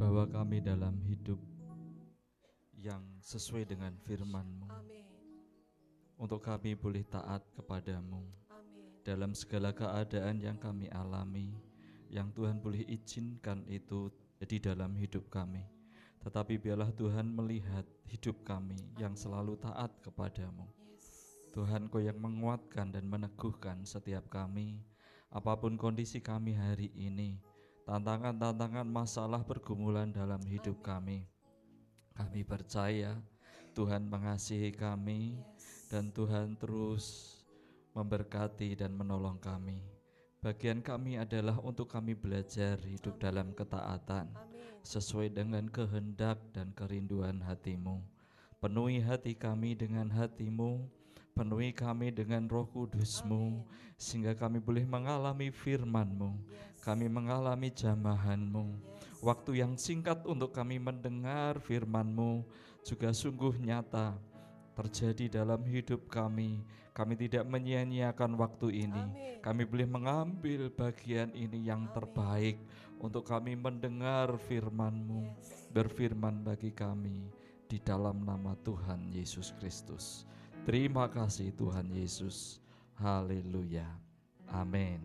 bahwa kami dalam hidup yang sesuai dengan firman-Mu. Amin. Untuk kami boleh taat kepadamu Amin. dalam segala keadaan yang kami alami, yang Tuhan boleh izinkan itu jadi dalam hidup kami. Tetapi biarlah Tuhan melihat hidup kami yang selalu taat kepadamu. Tuhan, Kau yang menguatkan dan meneguhkan setiap kami, apapun kondisi kami hari ini, tantangan-tantangan, masalah, pergumulan dalam hidup kami. Kami percaya Tuhan mengasihi kami dan Tuhan terus memberkati dan menolong kami. Bagian kami adalah untuk kami belajar hidup dalam ketaatan sesuai dengan kehendak dan kerinduan hati-Mu. Penuhi hati kami dengan hati-Mu, penuhi kami dengan Roh Kudus-Mu, sehingga kami boleh mengalami firman-Mu, kami mengalami jamahan-Mu. Waktu yang singkat untuk kami mendengar firman-Mu juga sungguh nyata terjadi dalam hidup kami. Kami tidak menyia-nyiakan waktu ini. Kami boleh mengambil bagian ini yang terbaik untuk kami mendengar firman-Mu, berfirman bagi kami di dalam nama Tuhan Yesus Kristus. Terima kasih Tuhan Yesus. Haleluya. Amin.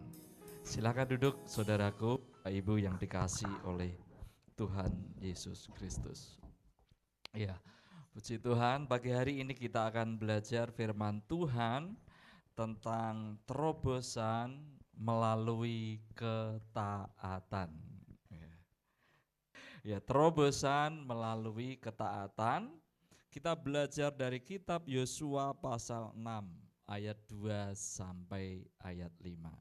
Silakan duduk saudaraku, Bapak Ibu yang dikasih oleh Tuhan Yesus Kristus. Ya, puji Tuhan, pagi hari ini kita akan belajar firman Tuhan tentang terobosan melalui ketaatan. Ya, terobosan melalui ketaatan. Kita belajar dari kitab Yosua pasal 6 ayat 2 sampai ayat 5.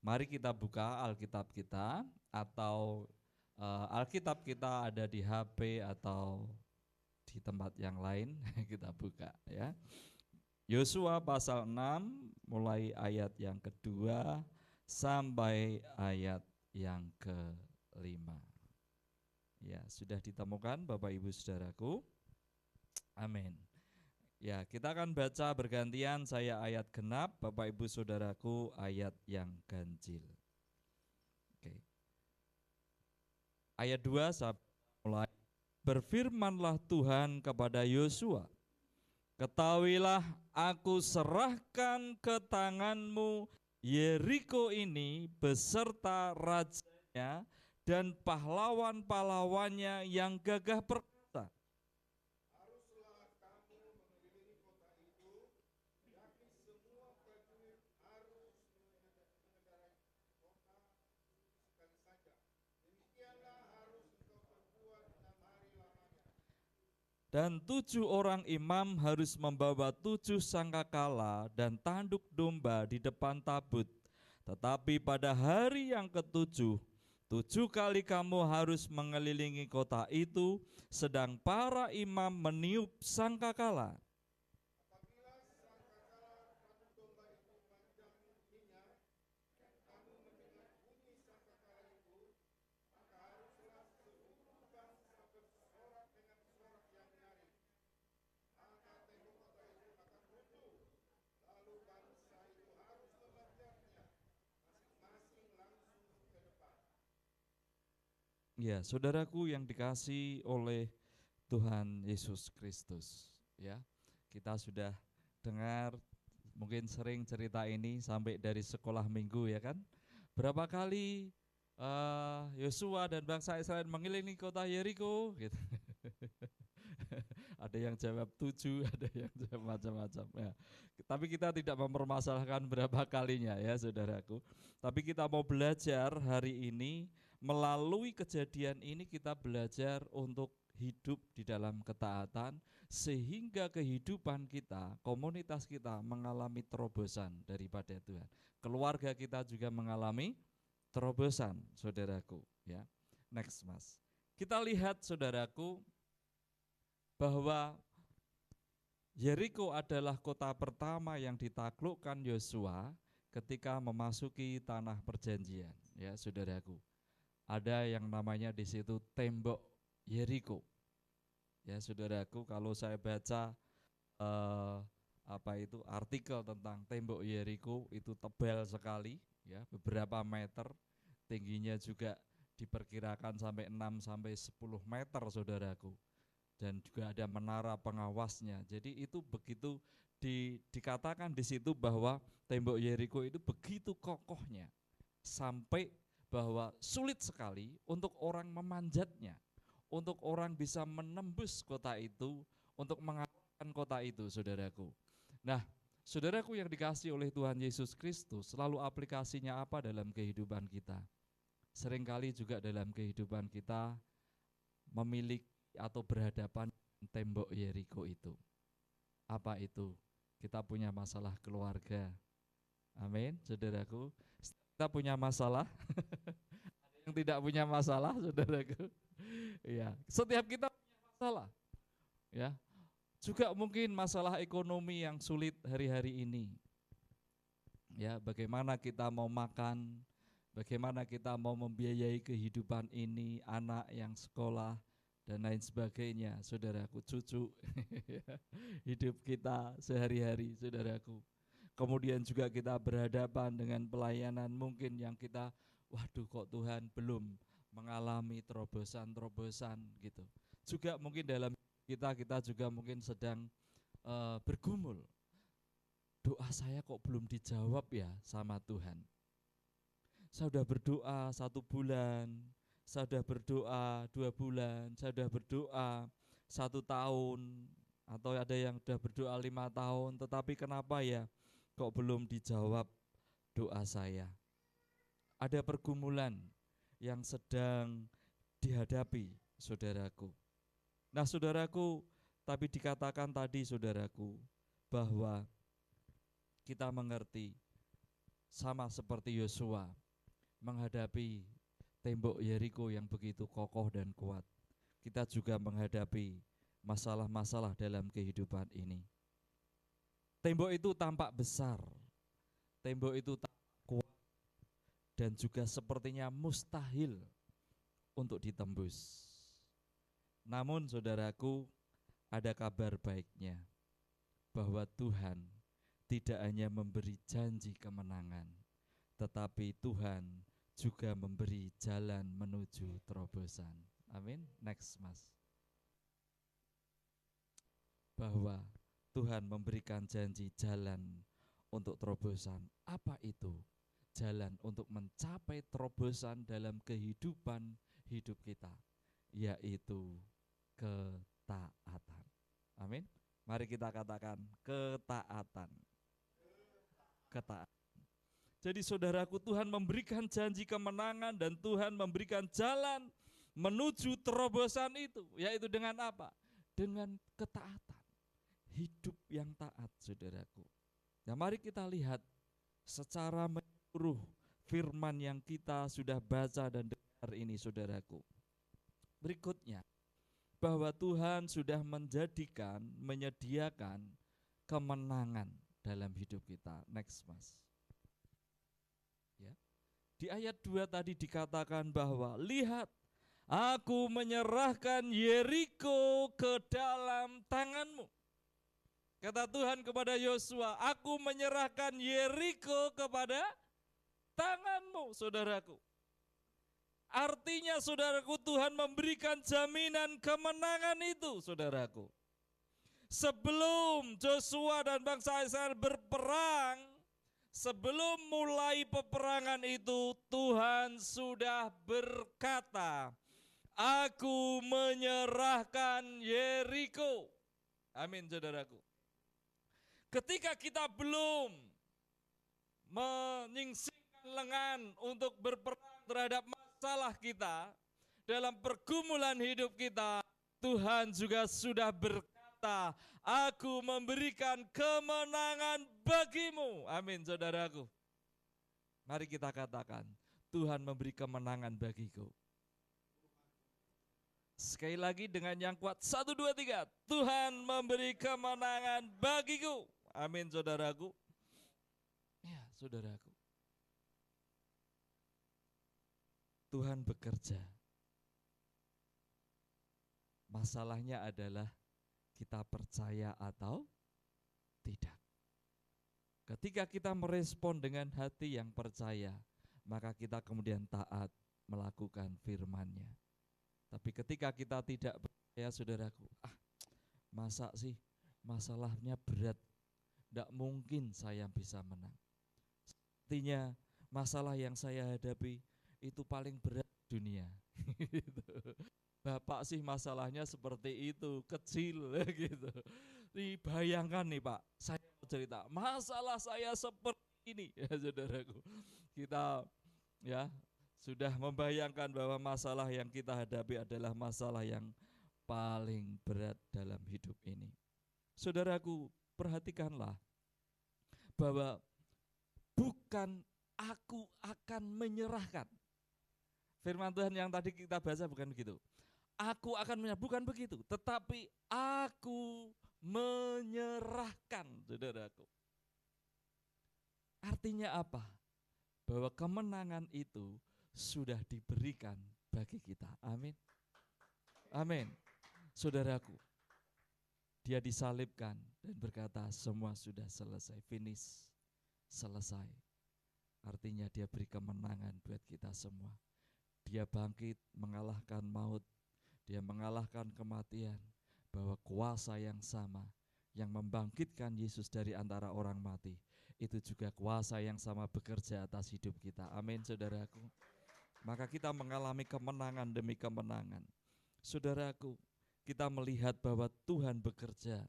Mari kita buka Alkitab kita, atau Alkitab kita ada di HP atau di tempat yang lain. Kita buka ya. Yosua pasal 6 mulai ayat yang kedua sampai ayat yang kelima. Ya, sudah ditemukan Bapak Ibu Saudaraku? Amin. Ya, kita akan baca bergantian, saya ayat genap, Bapak Ibu Saudaraku ayat yang ganjil. Oke. Ayat 2 sampai mulai. Berfirmanlah Tuhan kepada Yosua, ketahuilah aku serahkan ke tanganmu Yeriko ini beserta rajanya dan pahlawan-pahlawannya yang gagah perkasa. Haruslah kamu mengelilingi kota itu, yakni semua prajurit harus mengendarai kota sekali saja. Demikianlah harus engkau perbuat 6 hari lamanya. Dan 7 orang imam harus membawa 7 sangkakala dan tanduk domba di depan tabut. Tetapi pada hari yang ketujuh, 7 kali kamu harus mengelilingi kota itu, sedang para imam meniup sangkakala. Apabila sangkakala tanduk domba itu panjang ininya, dan kamu mendengar bunyi sangkakala itu, maka haruslah seluruh bangsa bersorak dengan sorak yang nyaring. Maka tembok kota itu akan runtuh, lalu bangsa itu harus mengejarnya, masing-masing langsung ke depan. Ya, saudaraku yang dikasihi oleh Tuhan Yesus Kristus, ya, kita sudah dengar mungkin sering cerita ini sampai dari sekolah minggu, ya kan? Berapa kali Yosua dan bangsa Israel mengelilingi kota Yeriko, gitu. Ada yang jawab 7, ada yang jawab macam-macam. Ya. Tapi kita tidak mempermasalahkan berapa kalinya, ya saudaraku. Tapi kita mau belajar hari ini. Melalui kejadian ini kita belajar untuk hidup di dalam ketaatan, sehingga kehidupan kita, komunitas kita mengalami terobosan daripada Tuhan. Keluarga kita juga mengalami terobosan, saudaraku. Ya, next mas. Kita lihat saudaraku bahwa Yeriko adalah kota pertama yang ditaklukkan Yosua ketika memasuki tanah perjanjian. Ya, saudaraku. Ada yang namanya di situ tembok Yeriko. Ya, saudaraku, kalau saya baca artikel tentang tembok Yeriko itu tebal sekali, ya, beberapa meter, tingginya juga diperkirakan sampai 6 sampai 10 meter saudaraku. Dan juga ada menara pengawasnya. Jadi itu begitu dikatakan di situ bahwa tembok Yeriko itu begitu kokohnya sampai bahwa sulit sekali untuk orang memanjatnya, untuk orang bisa menembus kota itu, untuk mengalahkan kota itu, saudaraku. Nah, saudaraku yang dikasihi oleh Tuhan Yesus Kristus, selalu aplikasinya apa dalam kehidupan kita? Seringkali juga dalam kehidupan kita memiliki atau berhadapan dengan tembok Yeriko itu. Apa itu? Kita punya masalah keluarga. Amin, saudaraku. Kita punya masalah. Ada yang tidak punya masalah, saudaraku. Ya, setiap kita punya masalah. Ya, juga mungkin masalah ekonomi yang sulit hari-hari ini. Ya, bagaimana kita mau makan, bagaimana kita mau membiayai kehidupan ini, anak yang sekolah, dan lain sebagainya, saudaraku, cucu, hidup kita sehari-hari, saudaraku. Kemudian juga kita berhadapan dengan pelayanan mungkin yang kita, waduh kok Tuhan belum mengalami terobosan-terobosan gitu. Juga mungkin dalam kita juga mungkin sedang bergumul. Doa saya kok belum dijawab ya sama Tuhan. Saya sudah berdoa 1 bulan, saya sudah berdoa 2 bulan, saya sudah berdoa 1 tahun, atau ada yang sudah berdoa 5 tahun, tetapi kenapa ya kok belum dijawab doa saya? Ada pergumulan yang sedang dihadapi, saudaraku. Nah, saudaraku, tapi dikatakan tadi, saudaraku, bahwa kita mengerti sama seperti Yosua menghadapi tembok Yeriko yang begitu kokoh dan kuat. Kita juga menghadapi masalah-masalah dalam kehidupan ini. Tembok itu tampak besar, tembok itu tampak kuat, dan juga sepertinya mustahil untuk ditembus. Namun saudaraku, ada kabar baiknya, bahwa Tuhan tidak hanya memberi janji kemenangan, tetapi Tuhan juga memberi jalan menuju terobosan. Amin. Next, Mas. Bahwa Tuhan memberikan janji jalan untuk terobosan. Apa itu? Jalan untuk mencapai terobosan dalam kehidupan hidup kita, yaitu ketaatan. Amin. Mari kita katakan ketaatan. Ketaatan. Jadi saudaraku, Tuhan memberikan janji kemenangan dan Tuhan memberikan jalan menuju terobosan itu, yaitu dengan apa? Dengan ketaatan. Hidup yang taat, saudaraku. Nah, mari kita lihat secara menyeluruh firman yang kita sudah baca dan dengar ini, saudaraku. Berikutnya, bahwa Tuhan sudah menyediakan kemenangan dalam hidup kita. Next, Mas. Ya. Di ayat 2 tadi dikatakan bahwa lihat, aku menyerahkan Yeriko ke dalam tanganmu. Kata Tuhan kepada Yosua, aku menyerahkan Yeriko kepada tanganmu, saudaraku. Artinya saudaraku, Tuhan memberikan jaminan kemenangan itu, saudaraku. Sebelum Joshua dan bangsa Israel berperang, sebelum mulai peperangan itu, Tuhan sudah berkata, aku menyerahkan Yeriko. Amin, saudaraku. Ketika kita belum menyingsingkan lengan untuk berperang terhadap masalah kita, dalam pergumulan hidup kita, Tuhan juga sudah berkata, aku memberikan kemenangan bagimu. Amin, saudaraku. Mari kita katakan, Tuhan memberi kemenangan bagiku. Sekali lagi dengan yang kuat, 1, 2, 3. Tuhan memberi kemenangan bagiku. Amin, saudaraku. Ya, saudaraku. Tuhan bekerja. Masalahnya adalah kita percaya atau tidak. Ketika kita merespon dengan hati yang percaya, maka kita kemudian taat melakukan firman-Nya. Tapi ketika kita tidak percaya, saudaraku, masa sih masalahnya berat, tidak mungkin saya bisa menang. Artinya masalah yang saya hadapi itu paling berat di dunia. Bapak sih masalahnya seperti itu, kecil gitu. Bayangkan nih Pak, saya mau cerita, masalah saya seperti ini ya saudaraku. Kita ya sudah membayangkan bahwa masalah yang kita hadapi adalah masalah yang paling berat dalam hidup ini. Saudaraku, perhatikanlah bahwa bukan aku akan menyerahkan. Firman Tuhan yang tadi kita baca bukan begitu. Aku akan menyerahkan, bukan begitu. Tetapi aku menyerahkan, saudaraku. Artinya apa? Bahwa kemenangan itu sudah diberikan bagi kita. Amin. Amin. Saudaraku, dia disalibkan dan berkata semua sudah selesai, finish, selesai. Artinya dia beri kemenangan buat kita semua. Dia bangkit mengalahkan maut, dia mengalahkan kematian, bahwa kuasa yang sama yang membangkitkan Yesus dari antara orang mati, itu juga kuasa yang sama bekerja atas hidup kita. Amin, saudaraku. Maka kita mengalami kemenangan demi kemenangan. Saudaraku, kita melihat bahwa Tuhan bekerja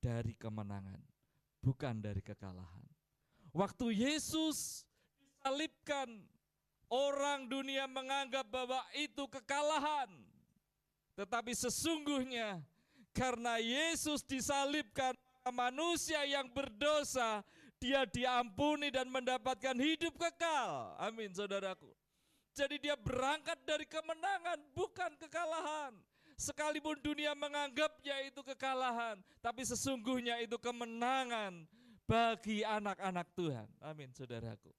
dari kemenangan, bukan dari kekalahan. Waktu Yesus disalibkan, orang dunia menganggap bahwa itu kekalahan. Tetapi sesungguhnya karena Yesus disalibkan, manusia yang berdosa dia diampuni dan mendapatkan hidup kekal. Amin, saudaraku. Jadi dia berangkat dari kemenangan, bukan kekalahan. Sekalipun dunia menganggapnya itu kekalahan, tapi sesungguhnya itu kemenangan bagi anak-anak Tuhan. Amin, saudaraku.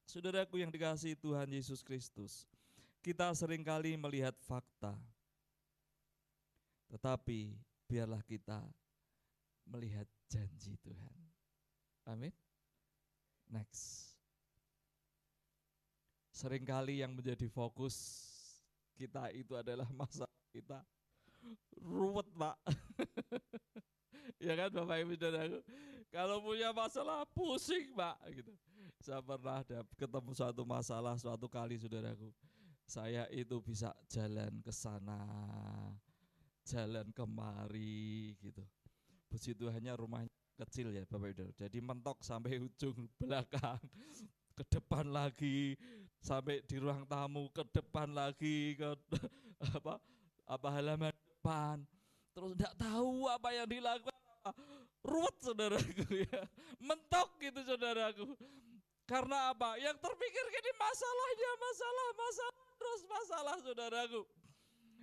Saudaraku yang dikasihi Tuhan Yesus Kristus, kita seringkali melihat fakta, tetapi biarlah kita melihat janji Tuhan. Amin. Next. Seringkali yang menjadi fokus kita itu adalah masalah kita. Ruwet Pak. Ya kan Bapak Ibu Saudaraku. Kalau punya masalah pusing Pak gitu. Saya pernah ketemu suatu masalah suatu kali saudaraku. Saya itu bisa jalan ke sana, jalan kemari gitu. Puji Tuhannya rumahnya kecil ya Bapak Ibu. Jadi mentok sampai ujung belakang, ke depan lagi, sampai di ruang tamu, ke depan lagi, ke halaman depan. Terus tidak tahu apa yang dilakukan. Ruwet saudaraku ya. Mentok gitu saudaraku. Karena apa? Yang terpikir gini masalahnya, masalah, terus masalah saudaraku.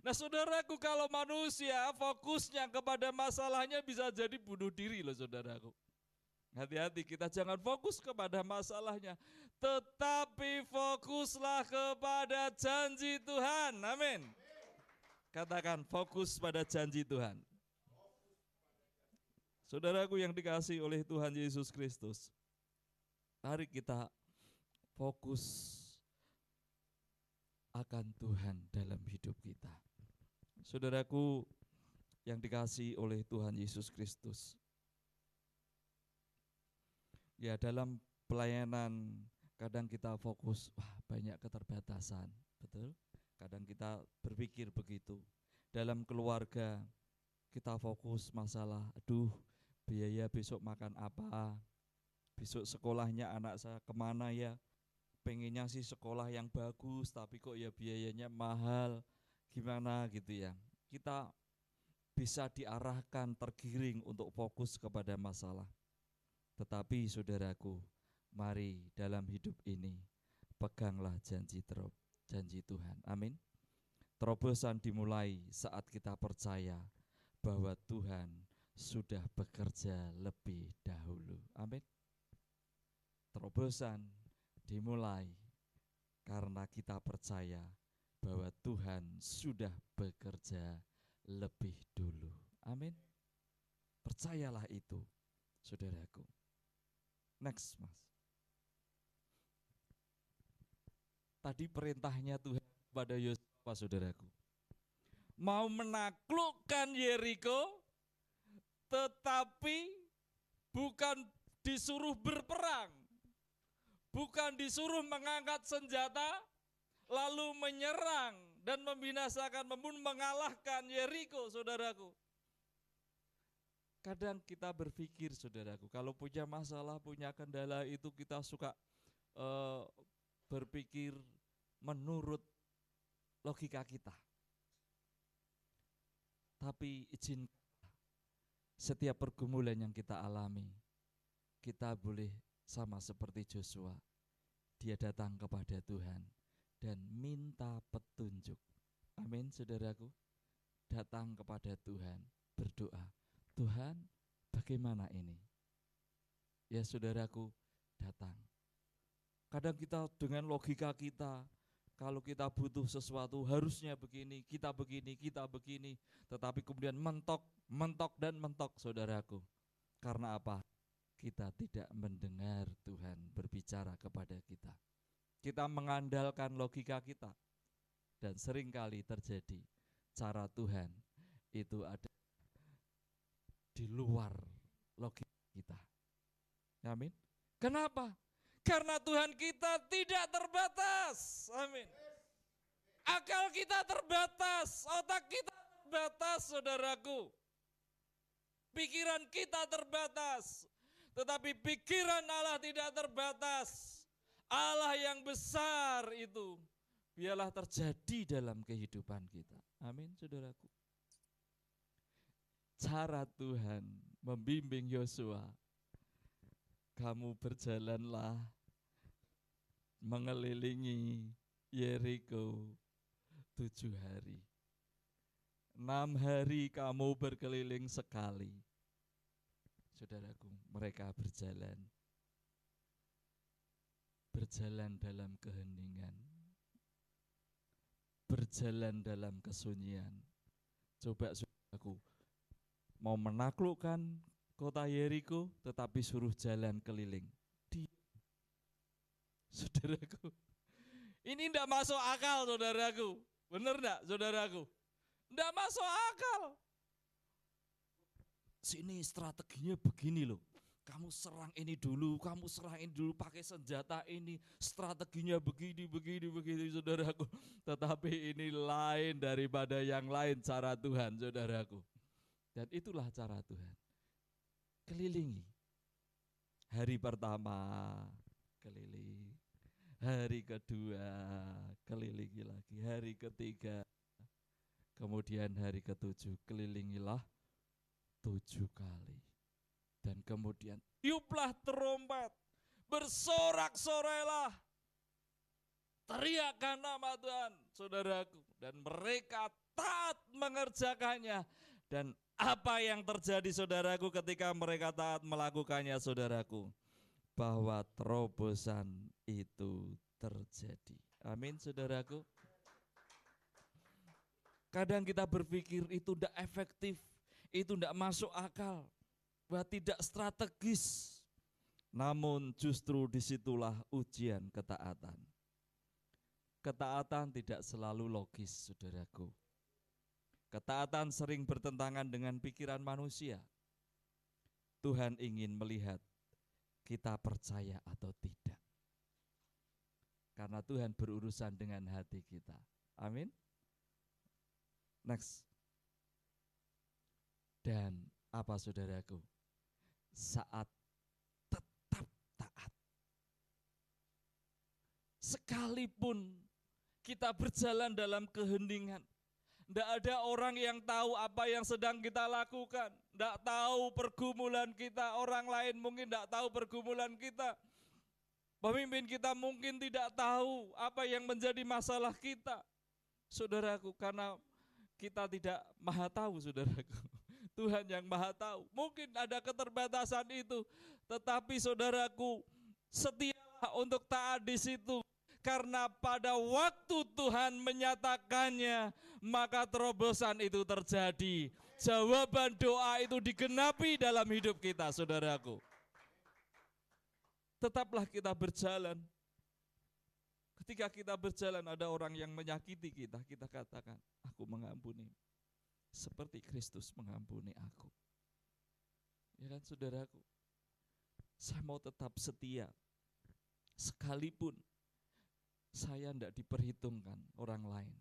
Nah saudaraku, kalau manusia fokusnya kepada masalahnya bisa jadi bunuh diri loh saudaraku. Hati-hati, kita jangan fokus kepada masalahnya, tetapi fokuslah kepada janji Tuhan. Amin. Katakan fokus pada janji Tuhan. Saudaraku yang dikasihi oleh Tuhan Yesus Kristus, mari kita fokus akan Tuhan dalam hidup kita. Saudaraku yang dikasihi oleh Tuhan Yesus Kristus, ya dalam pelayanan kadang kita fokus, banyak keterbatasan, betul? Kadang kita berpikir begitu. Dalam keluarga kita fokus masalah, biaya besok makan apa, besok sekolahnya anak saya kemana ya, pengennya sih sekolah yang bagus, tapi kok ya biayanya mahal, gimana gitu ya. Kita bisa diarahkan, tergiring untuk fokus kepada masalah. Tetapi saudaraku, mari dalam hidup ini peganglah janji Tuhan. Amin. Terobosan dimulai saat kita percaya bahwa Tuhan sudah bekerja lebih dahulu. Amin. Terobosan dimulai karena kita percaya bahwa Tuhan sudah bekerja lebih dulu. Amin. Percayalah itu, saudaraku. Next, Mas. Tadi perintahnya Tuhan kepada Yosua, saudaraku. Mau menaklukkan Yeriko, tetapi bukan disuruh berperang, bukan disuruh mengangkat senjata, lalu menyerang dan membinasakan, mengalahkan Yeriko, saudaraku. Kadang kita berpikir, saudaraku, kalau punya masalah, punya kendala itu kita suka berpikir menurut logika kita. Tapi izin, setiap pergumulan yang kita alami, kita boleh sama seperti Joshua. Dia datang kepada Tuhan dan minta petunjuk. Amin, saudaraku. Datang kepada Tuhan, berdoa, Tuhan, bagaimana ini? Ya saudaraku, datang. Kadang kita dengan logika kita, kalau kita butuh sesuatu harusnya begini, kita begini, kita begini. Tetapi kemudian mentok dan mentok, saudaraku. Karena apa? Kita tidak mendengar Tuhan berbicara kepada kita. Kita mengandalkan logika kita. Dan seringkali terjadi cara Tuhan itu ada di luar logika kita. Amin. Kenapa? Karena Tuhan kita tidak terbatas. Amin. Akal kita terbatas, otak kita terbatas, saudaraku. Pikiran kita terbatas, tetapi pikiran Allah tidak terbatas. Allah yang besar itu biarlah terjadi dalam kehidupan kita. Amin, saudaraku. Cara Tuhan membimbing Yosua, kamu berjalanlah mengelilingi Yeriko 7 hari. 6 hari kamu berkeliling sekali. Saudaraku, mereka berjalan dalam keheningan, berjalan dalam kesunyian. Coba saudaraku, mau menaklukkan kota Yeriko, tetapi suruh jalan keliling. Saudaraku, ini tidak masuk akal, saudaraku. Benar tidak, saudaraku? Tidak masuk akal. Sini strateginya begini loh. Kamu serang ini dulu, pakai senjata ini. Strateginya begini, saudaraku. Tetapi ini lain daripada yang lain cara Tuhan, saudaraku. Dan itulah cara Tuhan. Kelilingi. Hari pertama keliling, hari kedua kelilingi lagi, hari ketiga, kemudian hari ke-7 kelilingilah 7 kali. Dan kemudian tiuplah terompet, bersorak-sorailah, teriakkan nama Tuhan, saudaraku. Dan mereka taat mengerjakannya. Dan apa yang terjadi, saudaraku, ketika mereka taat melakukannya, saudaraku? Bahwa terobosan itu terjadi. Amin, saudaraku. Kadang kita berpikir itu tidak efektif, itu tidak masuk akal, bahwa tidak strategis. Namun justru disitulah ujian ketaatan. Ketaatan tidak selalu logis, saudaraku. Ketaatan sering bertentangan dengan pikiran manusia. Tuhan ingin melihat kita percaya atau tidak. Karena Tuhan berurusan dengan hati kita. Amin. Next. Dan apa, saudaraku? Saat tetap taat. Sekalipun kita berjalan dalam keheningan, tidak ada orang yang tahu apa yang sedang kita lakukan. Tidak tahu pergumulan kita. Orang lain mungkin tidak tahu pergumulan kita. Pemimpin kita mungkin tidak tahu apa yang menjadi masalah kita. Saudaraku, karena kita tidak maha tahu, saudaraku. Tuhan yang maha tahu. Mungkin ada keterbatasan itu. Tetapi saudaraku, setialah untuk taat di situ. Karena pada waktu Tuhan menyatakannya, maka terobosan itu terjadi. Jawaban doa itu digenapi dalam hidup kita, saudaraku. Tetaplah kita berjalan. Ketika kita berjalan ada orang yang menyakiti kita, kita katakan, aku mengampuni. Seperti Kristus mengampuni aku. Ya kan saudaraku, saya mau tetap setia. Sekalipun saya tidak diperhitungkan orang lain.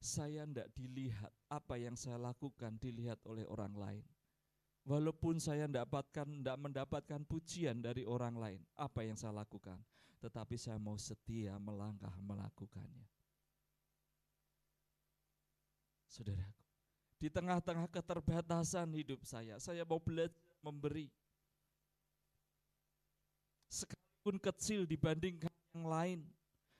Saya tidak dilihat, apa yang saya lakukan dilihat oleh orang lain. Walaupun saya tidak mendapatkan pujian dari orang lain, apa yang saya lakukan, tetapi saya mau setia melangkah melakukannya. Saudaraku, di tengah-tengah keterbatasan hidup saya mau belajar memberi. Sekalipun kecil dibandingkan yang lain,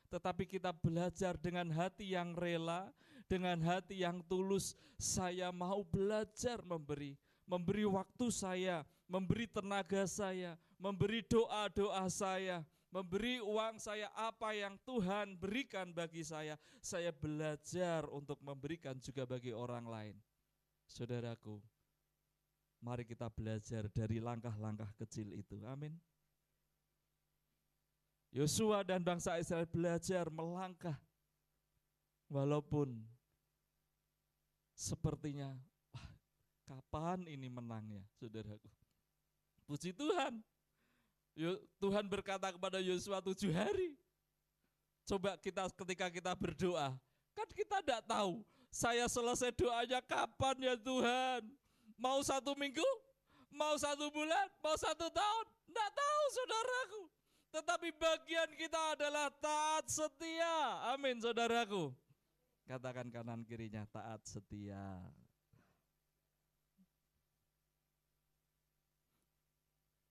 tetapi kita belajar dengan hati yang rela, dengan hati yang tulus. Saya mau belajar memberi waktu saya, memberi tenaga saya, memberi doa-doa saya, memberi uang saya, apa yang Tuhan berikan bagi saya belajar untuk memberikan juga bagi orang lain. Saudaraku, mari kita belajar dari langkah-langkah kecil itu. Amin. Yosua dan bangsa Israel belajar melangkah walaupun sepertinya kapan ini menangnya, saudaraku. Puji Tuhan. Tuhan berkata kepada Yosua 7 hari. Coba ketika kita berdoa, kan kita tidak tahu saya selesai doanya kapan ya Tuhan. Mau 1 minggu, mau 1 bulan, mau 1 tahun, tidak tahu saudaraku. Tetapi bagian kita adalah taat setia. Amin saudaraku. Katakan kanan kirinya, taat setia.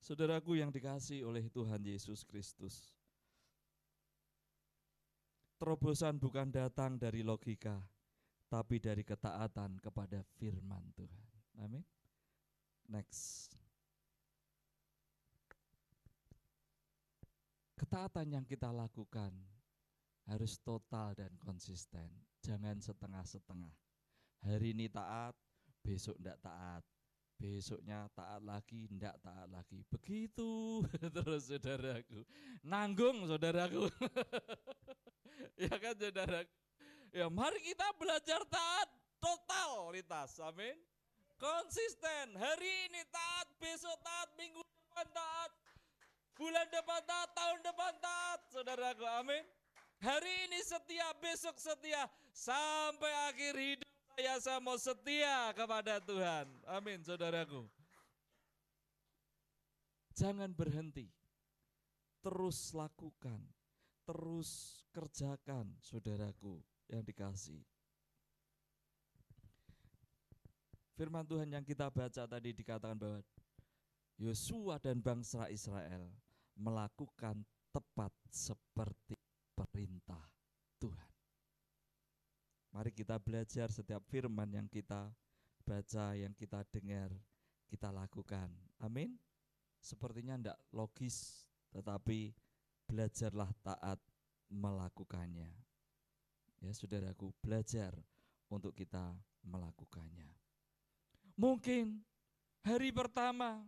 Saudaraku yang dikasihi oleh Tuhan Yesus Kristus, terobosan bukan datang dari logika, tapi dari ketaatan kepada firman Tuhan. Amin. Next. Ketaatan yang kita lakukan harus total dan konsisten. Jangan setengah-setengah. Hari ini taat, besok tidak taat. Besoknya taat lagi, tidak taat lagi. Begitu terus saudaraku. Nanggung saudaraku. Ya kan saudaraku. Ya mari kita belajar taat totalitas. Amin. Konsisten. Hari ini taat, besok taat, minggu depan taat. Bulan depan taat, tahun depan taat, saudaraku, amin. Hari ini setia, besok setia, sampai akhir hidup saya mau setia kepada Tuhan, amin saudaraku. Jangan berhenti, terus lakukan, terus kerjakan saudaraku yang dikasihi. Firman Tuhan yang kita baca tadi dikatakan bahwa Yosua dan bangsa Israel melakukan tepat seperti perintah Tuhan. Mari kita belajar setiap firman yang kita baca, yang kita dengar, kita lakukan. Amin. Sepertinya tidak logis, tetapi belajarlah taat melakukannya. Ya saudaraku, belajar untuk kita melakukannya. Mungkin hari pertama,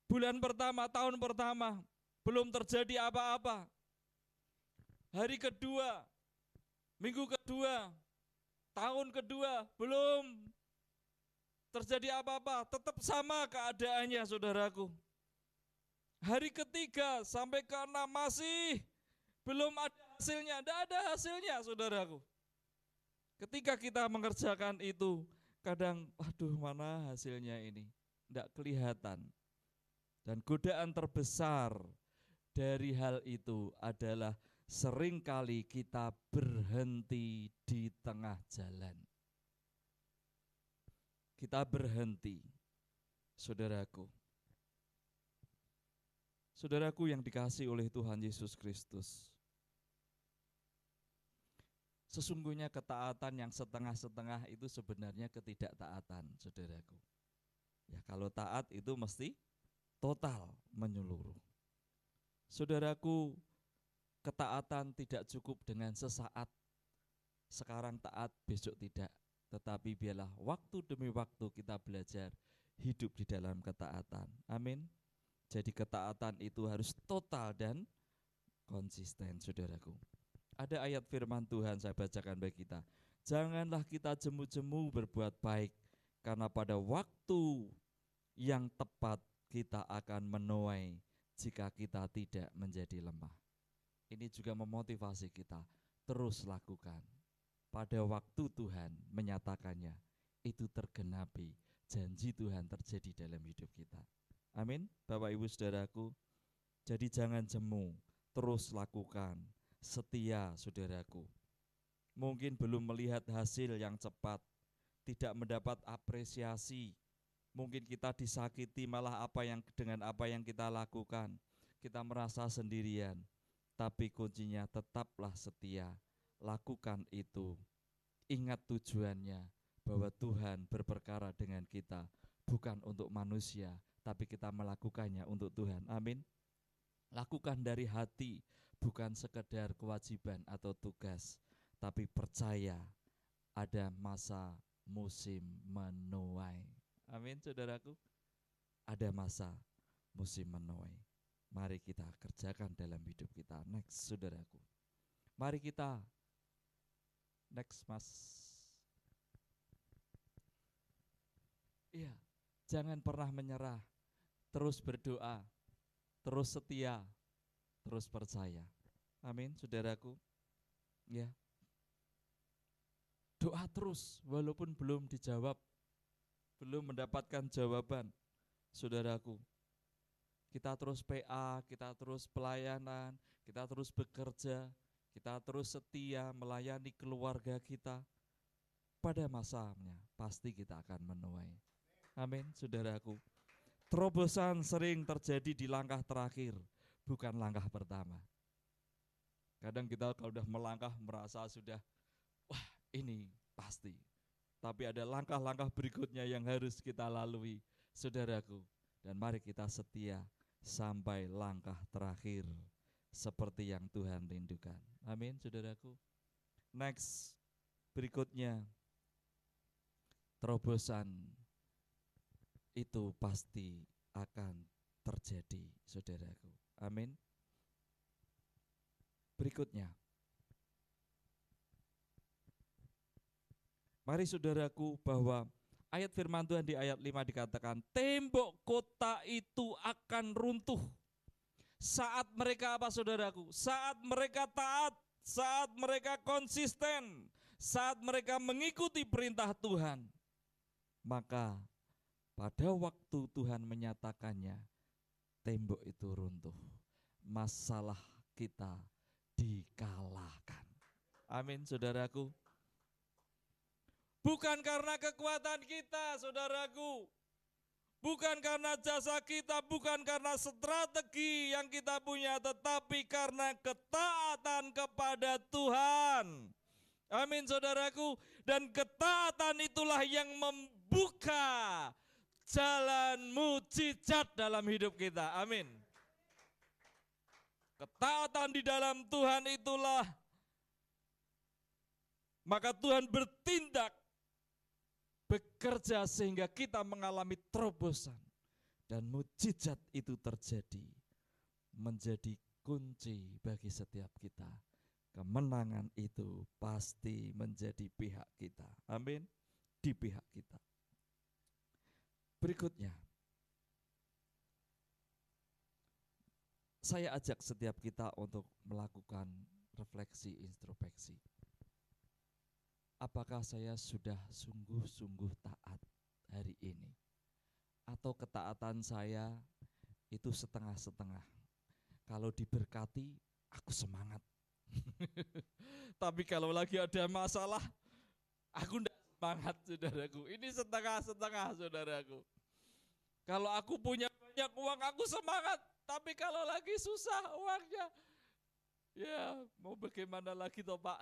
bulan pertama, tahun pertama, belum terjadi apa-apa. Hari kedua, minggu kedua, tahun kedua, belum terjadi apa-apa. Tetap sama keadaannya saudaraku. Hari ketiga sampai ke-6 masih belum ada hasilnya. Tidak ada hasilnya saudaraku. Ketika kita mengerjakan itu, kadang, aduh mana hasilnya ini. Tidak kelihatan. Dan godaan terbesar dari hal itu adalah seringkali kita berhenti di tengah jalan. Kita berhenti, saudaraku. Saudaraku yang dikasihi oleh Tuhan Yesus Kristus. Sesungguhnya ketaatan yang setengah-setengah itu sebenarnya ketidaktaatan, saudaraku. Ya kalau taat itu mesti total menyeluruh. Saudaraku, ketaatan tidak cukup dengan sesaat. Sekarang taat, besok tidak. Tetapi biarlah waktu demi waktu kita belajar hidup di dalam ketaatan. Amin. Jadi ketaatan itu harus total dan konsisten, saudaraku. Ada ayat firman Tuhan saya bacakan bagi kita. Janganlah kita jemu-jemu berbuat baik, karena pada waktu yang tepat kita akan menuai jika kita tidak menjadi lemah. Ini juga memotivasi kita, terus lakukan. Pada waktu Tuhan menyatakannya, itu tergenapi, janji Tuhan terjadi dalam hidup kita. Amin, Bapak Ibu Saudaraku. Jadi jangan jemu, terus lakukan, setia saudaraku. Mungkin belum melihat hasil yang cepat, tidak mendapat apresiasi. Mungkin kita disakiti malah dengan apa yang kita lakukan. Kita merasa sendirian, tapi kuncinya tetaplah setia. Lakukan itu. Ingat tujuannya, bahwa Tuhan berperkara dengan kita, bukan untuk manusia, tapi kita melakukannya untuk Tuhan. Amin. Lakukan dari hati, bukan sekedar kewajiban atau tugas, tapi percaya ada masa musim menuai. Amin, saudaraku. Ada masa musim menuai. Mari kita kerjakan dalam hidup kita. Next, saudaraku. Mari kita, next mas. Iya, jangan pernah menyerah, terus berdoa, terus setia, terus percaya. Amin, saudaraku. Ya. Doa terus walaupun belum dijawab, belum mendapatkan jawaban. Saudaraku, kita terus PA, kita terus pelayanan, kita terus bekerja, kita terus setia melayani keluarga kita. Pada masanya pasti kita akan menuai. Amin, saudaraku. Terobosan sering terjadi di langkah terakhir, bukan langkah pertama. Kadang kita kalau sudah melangkah merasa sudah, wah ini pasti. Tapi ada langkah-langkah berikutnya yang harus kita lalui, saudaraku. Dan mari kita setia sampai langkah terakhir, seperti yang Tuhan rindukan. Amin, saudaraku. Next, berikutnya, terobosan itu pasti akan terjadi, saudaraku. Amin. Berikutnya, mari saudaraku, bahwa ayat firman Tuhan di ayat 5 dikatakan, tembok kota itu akan runtuh saat mereka apa, saudaraku? Saat mereka taat, saat mereka konsisten, saat mereka mengikuti perintah Tuhan. Maka pada waktu Tuhan menyatakannya, tembok itu runtuh, masalah kita dikalahkan. Amin, saudaraku. Bukan karena kekuatan kita, saudaraku. Bukan karena jasa kita, bukan karena strategi yang kita punya, tetapi karena ketaatan kepada Tuhan. Amin, saudaraku. Dan ketaatan itulah yang membuka jalan mujizat dalam hidup kita. Amin. Ketaatan di dalam Tuhan itulah, maka Tuhan bertindak, bekerja sehingga kita mengalami terobosan. Dan mujizat itu terjadi, menjadi kunci bagi setiap kita. Kemenangan itu pasti menjadi pihak kita. Amin. Di pihak kita. Berikutnya, saya ajak setiap kita untuk melakukan refleksi introspeksi. Apakah saya sudah sungguh-sungguh taat hari ini? Atau ketaatan saya itu setengah-setengah? Kalau diberkati, aku semangat. Tapi kalau lagi ada masalah, aku tidak semangat, saudaraku. Ini setengah-setengah, saudaraku. Kalau aku punya banyak uang, aku semangat. Tapi kalau lagi susah uangnya, ya mau bagaimana lagi toh Pak.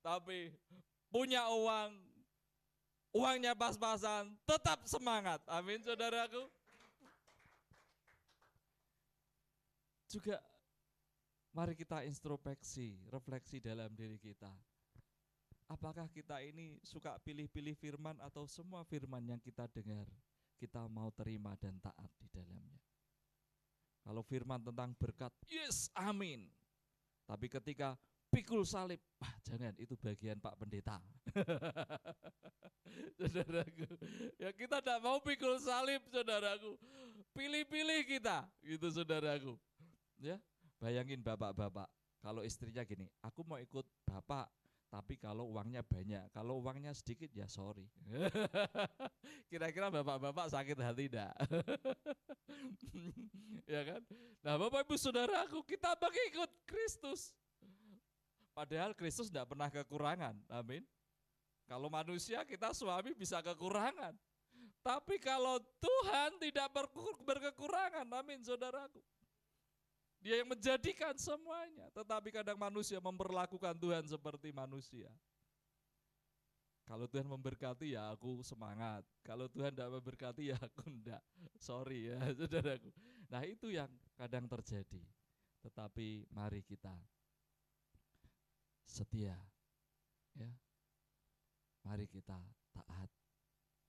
Tapi punya uang, uangnya pas-pasan, tetap semangat. Amin, saudaraku. Juga mari kita introspeksi, refleksi dalam diri kita. Apakah kita ini suka pilih-pilih firman, atau semua firman yang kita dengar kita mau terima dan taat di dalamnya? Kalau firman tentang berkat, yes, amin. Tapi ketika pikul salib, jangan, itu bagian Pak Pendeta. Saudaraku, ya kita tidak mau pikul salib, saudaraku. Pilih-pilih kita, gitu saudaraku. Ya, bayangin bapak-bapak, kalau istrinya gini, aku mau ikut bapak, tapi kalau uangnya banyak, kalau uangnya sedikit ya sorry. Kira-kira bapak-bapak sakit hati tidak? Ya kan? Nah Bapak Ibu Saudaraku, kita mengikut Kristus. Padahal Kristus tidak pernah kekurangan, amin. Kalau manusia kita suami bisa kekurangan. Tapi kalau Tuhan tidak berkekurangan, amin saudaraku. Dia yang menjadikan semuanya, tetapi kadang manusia memperlakukan Tuhan seperti manusia. Kalau Tuhan memberkati ya aku semangat, kalau Tuhan tidak memberkati ya aku enggak, sorry ya saudaraku. Nah itu yang kadang terjadi, tetapi mari kita setia, ya. Mari kita taat,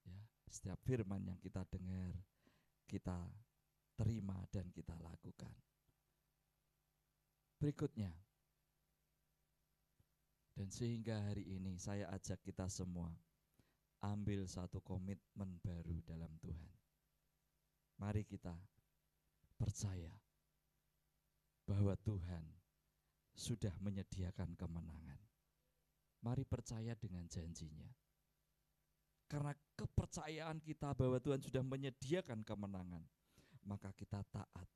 ya. Setiap firman yang kita dengar, kita terima dan kita lakukan. Berikutnya, dan sehingga hari ini saya ajak kita semua ambil satu komitmen baru dalam Tuhan. Mari kita percaya bahwa Tuhan sudah menyediakan kemenangan. Mari percaya dengan janjinya. Karena kepercayaan kita bahwa Tuhan sudah menyediakan kemenangan, maka kita taat.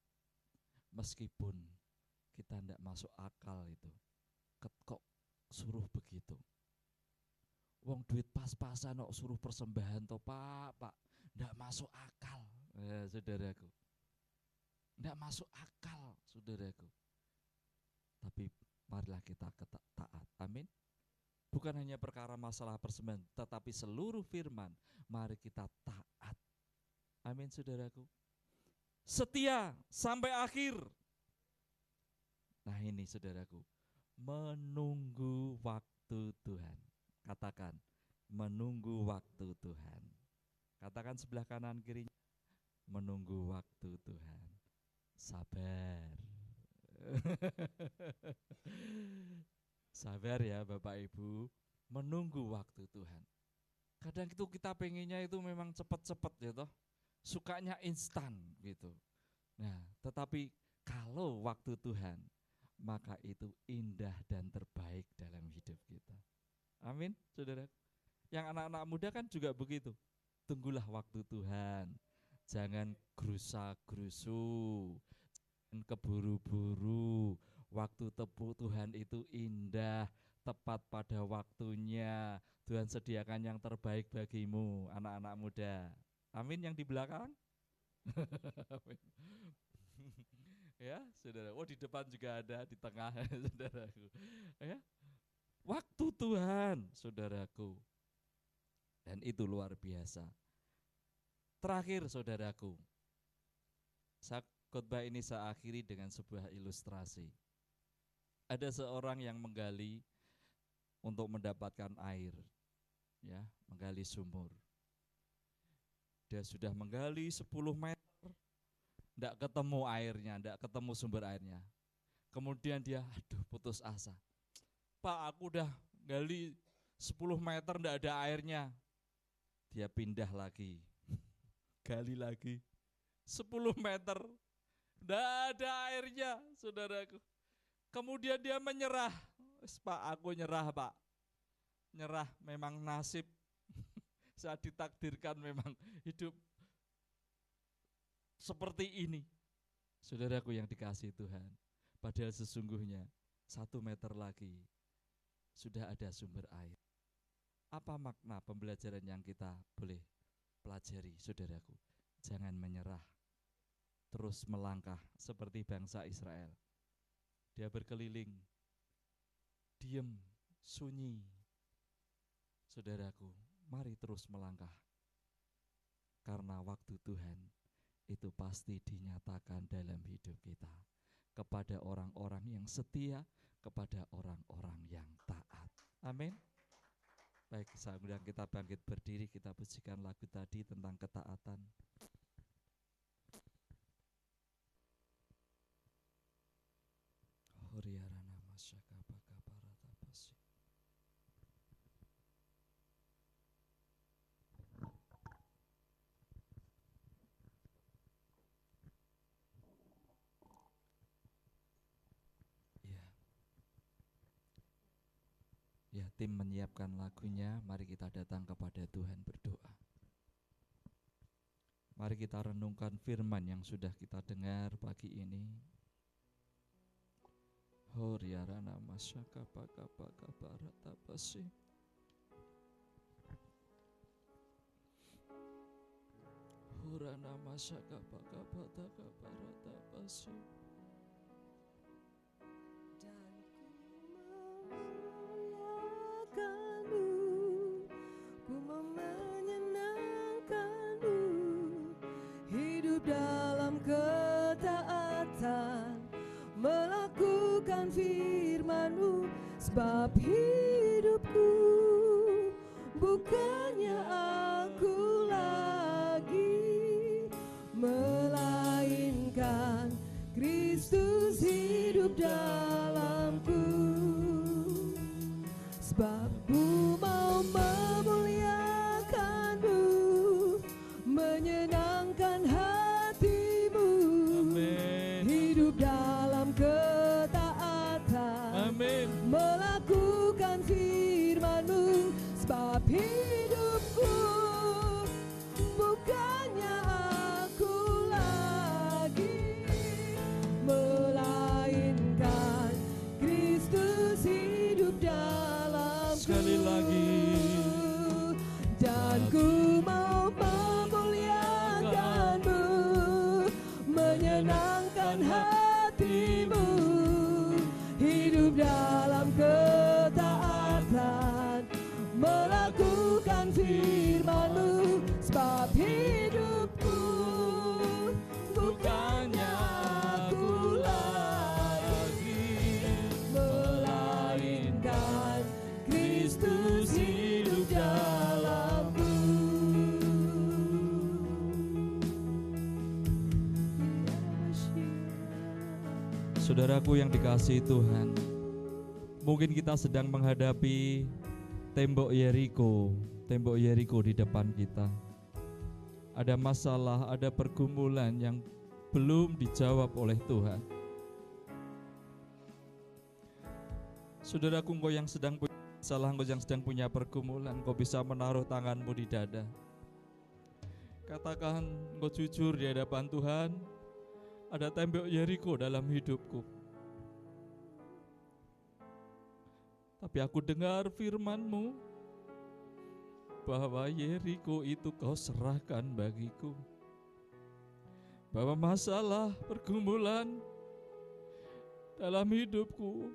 Meskipun kita tidak masuk akal itu. Kok suruh begitu? Wong duit pas-pasan kok suruh persembahan toh Pak. Tidak masuk akal, saudaraku. Tidak masuk akal, saudaraku. Tapi marilah kita taat, amin. Bukan hanya perkara masalah persembahan, tetapi seluruh firman, mari kita taat. Amin saudaraku. Setia sampai akhir. Nah ini saudaraku, menunggu waktu Tuhan. Katakan, menunggu waktu Tuhan. Katakan sebelah kanan kirinya, menunggu waktu Tuhan. Sabar. Sabar ya Bapak Ibu, menunggu waktu Tuhan. Kadang itu kita pengennya itu memang cepat-cepat ya toh, sukanya instan gitu. Nah, tetapi kalau waktu Tuhan, maka itu indah dan terbaik dalam hidup kita. Amin, saudara. Yang anak-anak muda kan juga begitu. Tunggulah waktu Tuhan, jangan gerusa-gerusu, jangan keburu-buru. Waktu Tuhan itu indah, tepat pada waktunya. Tuhan sediakan yang terbaik bagimu, anak-anak muda. Amin yang di belakang. Ya, saudara. Oh, di depan juga ada, di tengah, saudaraku. Ya. Waktu Tuhan, saudaraku. Dan itu luar biasa. Terakhir, saudaraku. Khotbah ini saya akhiri dengan sebuah ilustrasi. Ada seorang yang menggali untuk mendapatkan air, ya, menggali sumur. Dia sudah menggali 10 meter, tidak ketemu airnya, tidak ketemu sumber airnya. Kemudian dia, putus asa. Pak, aku udah gali 10 meter, tidak ada airnya. Dia pindah lagi, gali lagi, 10 meter, tidak ada airnya, saudaraku. Kemudian dia menyerah. Pak, aku nyerah Pak. Nyerah, memang nasib. Saya ditakdirkan memang hidup seperti ini. Saudaraku yang dikasihi Tuhan. Padahal sesungguhnya 1 meter lagi sudah ada sumber air. Apa makna pembelajaran yang kita boleh pelajari, saudaraku? Jangan menyerah. Terus melangkah seperti bangsa Israel. Dia berkeliling, diam, sunyi. Saudaraku, mari terus melangkah. Karena waktu Tuhan itu pasti dinyatakan dalam hidup kita. Kepada orang-orang yang setia, kepada orang-orang yang taat. Amin. Baik, saya undang kita bangkit berdiri, kita pujikan lagu tadi tentang ketaatan. tim menyiapkan lagunya, mari kita datang kepada Tuhan berdoa. Mari kita renungkan firman yang sudah kita dengar pagi ini. Horiarana masyaka baka barata basi. Hurana masyaka baka barata basi. Ku mau menyenangkanmu, hidup dalam ketaatan, melakukan firman-Mu, sebab hidupku bukannya aku lagi, melainkan Kristus hidup dalamku. Sebab Ku mau memuliakan-Mu, menyenangkan hati-Mu. Amin. Hidup dalam ketaatan. Amin. Melakukan firman-Mu, sebab hidupku bukannya aku lagi, melainkan Kristus hidup dalamku. Sekali lagi. Dan Ku mau memuliakan-Mu, menyenangkan hati-Mu. Hidup dalam ketaatan, melakukan firman-Mu, sebab hidupku bukannya aku lagi, melainkan Kristus hidup dalamku. Saudaraku yang dikasihi Tuhan, mungkin kita sedang menghadapi tembok Yeriko di depan kita. Ada masalah, ada pergumulan yang belum dijawab oleh Tuhan. Saudaraku, engkau yang sedang punya masalah, engkau yang sedang punya pergumulan, engkau bisa menaruh tanganmu di dada. Katakan engkau jujur di hadapan Tuhan, ada tembok Yeriko dalam hidupku. Tapi aku dengar firman-Mu bahwa Yeriko itu Kau serahkan bagiku. Bahwa masalah pergumulan dalam hidupku,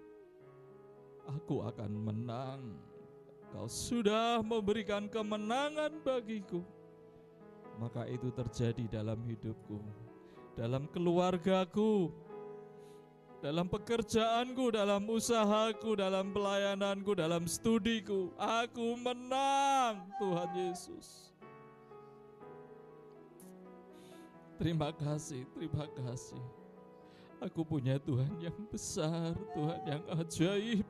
aku akan menang. Kau sudah memberikan kemenangan bagiku. Maka itu terjadi dalam hidupku, dalam keluargaku, dalam pekerjaanku, dalam usahaku, dalam pelayananku, dalam studiku. Aku menang, Tuhan Yesus. Terima kasih, terima kasih. Aku punya Tuhan yang besar, Tuhan yang ajaib,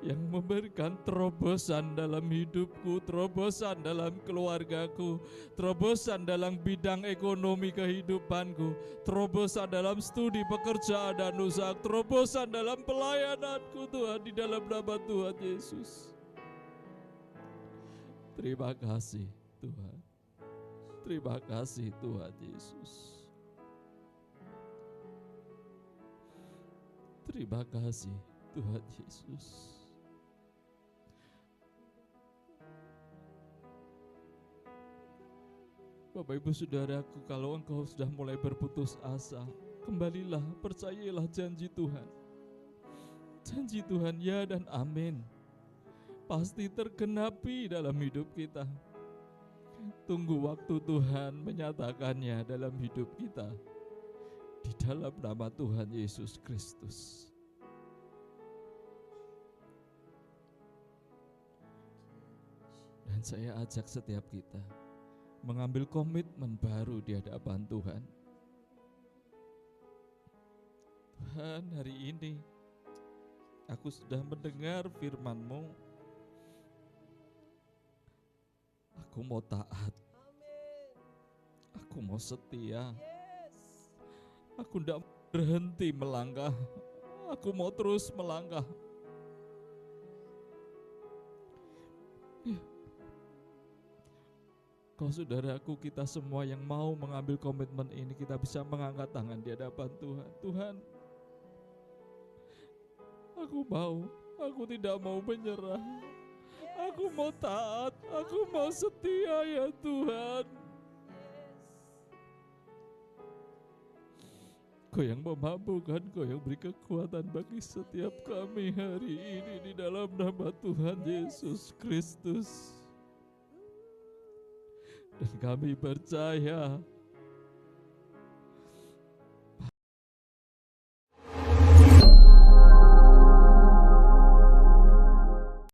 yang memberikan terobosan dalam hidupku, terobosan dalam keluargaku, terobosan dalam bidang ekonomi kehidupanku, terobosan dalam studi pekerjaan dan usaha, terobosan dalam pelayananku Tuhan, di dalam nama Tuhan Yesus. Terima kasih Tuhan. Terima kasih Tuhan Yesus. Terima kasih Tuhan Yesus. Bapak Ibu Saudaraku, kalau engkau sudah mulai berputus asa, kembalilah, percayalah janji Tuhan. Janji Tuhan ya dan amin, pasti tergenapi dalam hidup kita. Tunggu waktu Tuhan menyatakannya dalam hidup kita, di dalam nama Tuhan Yesus Kristus. Dan saya ajak setiap kita mengambil komitmen baru di hadapan Tuhan. Tuhan, hari ini aku sudah mendengar firman-Mu. Aku mau taat. Aku mau setia. Aku tidak berhenti melangkah. Aku mau terus melangkah. Kau saudaraku, kita semua yang mau mengambil komitmen ini, kita bisa mengangkat tangan di hadapan Tuhan. Tuhan, aku tidak mau menyerah. Aku mau taat, aku mau setia ya Tuhan. Kau yang memampukan, Kau yang beri kekuatan bagi setiap kami hari ini di dalam nama Tuhan Yesus Kristus. Dan kami percaya